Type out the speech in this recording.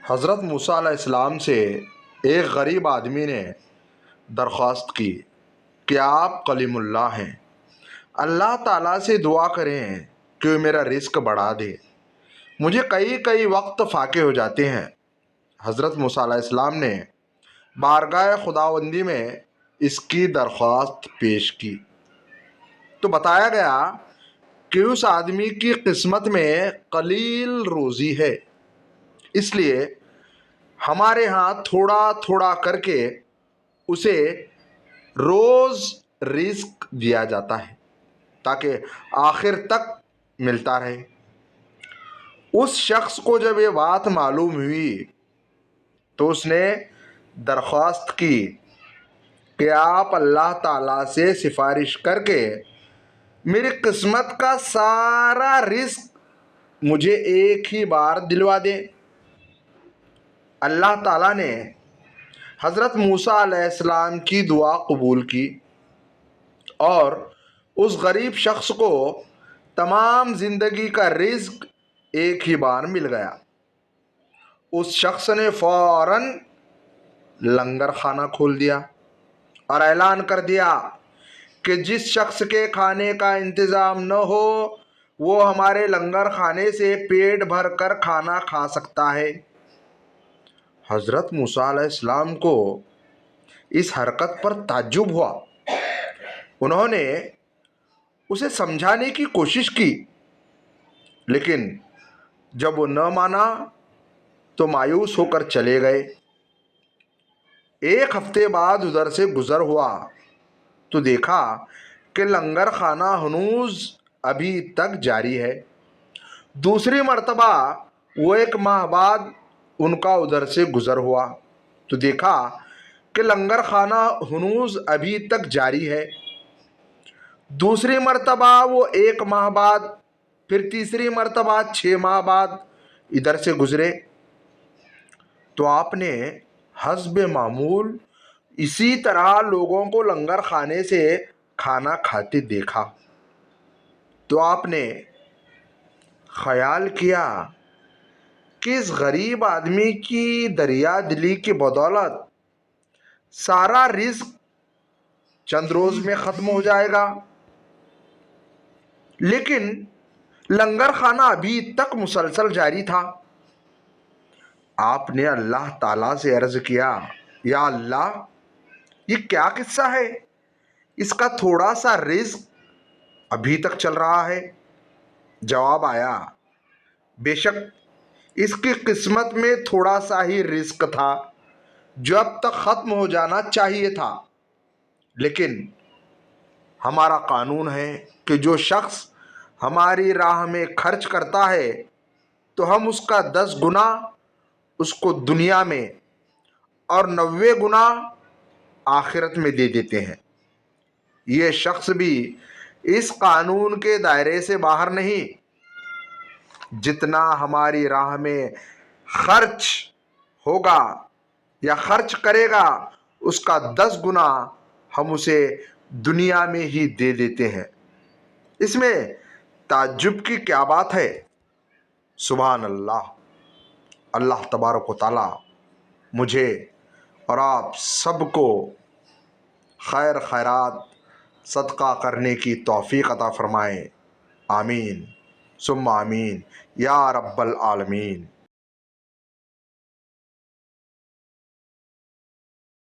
حضرت موسیٰ علیہ السلام سے ایک غریب آدمی نے درخواست کی کہ آپ کلیم اللہ ہیں، اللہ تعالیٰ سے دعا کریں کہ وہ میرا رزق بڑھا دے، مجھے کئی وقت فاقے ہو جاتے ہیں۔ حضرت موسیٰ علیہ السلام نے بارگاہ خداوندی میں اس کی درخواست پیش کی تو بتایا گیا کہ اس آدمی کی قسمت میں قلیل روزی ہے، اس لیے ہمارے ہاں تھوڑا تھوڑا کر کے اسے روز رزق دیا جاتا ہے تاکہ آخر تک ملتا رہے۔ اس شخص کو جب یہ بات معلوم ہوئی تو اس نے درخواست کی کہ آپ اللہ تعالیٰ سے سفارش کر کے میری قسمت کا سارا رزق مجھے ایک ہی بار دلوا دیں۔ اللہ تعالیٰ نے حضرت موسیٰ علیہ السلام کی دعا قبول کی اور اس غریب شخص کو تمام زندگی کا رزق ایک ہی بار مل گیا۔ اس شخص نے فوراً لنگر خانہ کھول دیا اور اعلان کر دیا کہ جس شخص کے کھانے کا انتظام نہ ہو وہ ہمارے لنگر خانے سے پیٹ بھر کر کھانا کھا سکتا ہے۔ حضرت موسیٰ علیہ السلام کو اس حرکت پر تعجب ہوا۔ انہوں نے اسے سمجھانے کی کوشش کی، لیکن جب وہ نہ مانا تو مایوس ہو کر چلے گئے۔ ایک ہفتے بعد ادھر سے گزر ہوا تو دیکھا کہ لنگر خانہ ہنوز ابھی تک جاری ہے۔ دوسری مرتبہ وہ ایک ماہ بعد ان کا ادھر سے گزر ہوا تو دیکھا کہ لنگر خانہ ہنوز ابھی تک جاری ہے۔ دوسری مرتبہ وہ ایک ماہ بعد، پھر تیسری مرتبہ 6 ماہ بعد ادھر سے گزرے تو آپ نے حسب معمول اسی طرح لوگوں کو لنگر خانے سے کھانا کھاتے دیکھا تو آپ نے خیال کیا کہ اس غریب آدمی کی دریا دلی کی بدولت سارا رزق چند روز میں ختم ہو جائے گا، لیکن لنگر خانہ ابھی تک مسلسل جاری تھا۔ آپ نے اللہ تعالیٰ سے عرض کیا، یا اللہ، یہ کیا قصہ ہے؟ اس کا تھوڑا سا رزق ابھی تک چل رہا ہے۔ جواب آیا، بے شک اس کی قسمت میں تھوڑا سا ہی رزق تھا جو اب تک ختم ہو جانا چاہیے تھا، لیکن ہمارا قانون ہے کہ جو شخص ہماری راہ میں خرچ کرتا ہے تو ہم اس کا 10 گنا اس کو دنیا میں اور 90 گنا آخرت میں دے دیتے ہیں۔ یہ شخص بھی اس قانون کے دائرے سے باہر نہیں۔ جتنا ہماری راہ میں خرچ ہوگا یا خرچ کرے گا اس کا 10 گنا ہم اسے دنیا میں ہی دے دیتے ہیں۔ اس میں تعجب کی کیا بات ہے؟ سبحان اللہ۔ اللہ تبارک و تعالی مجھے اور آپ سب کو خیر خیرات صدقہ کرنے کی توفیق عطا فرمائے۔ آمین ثم آمین یا رب العالمین۔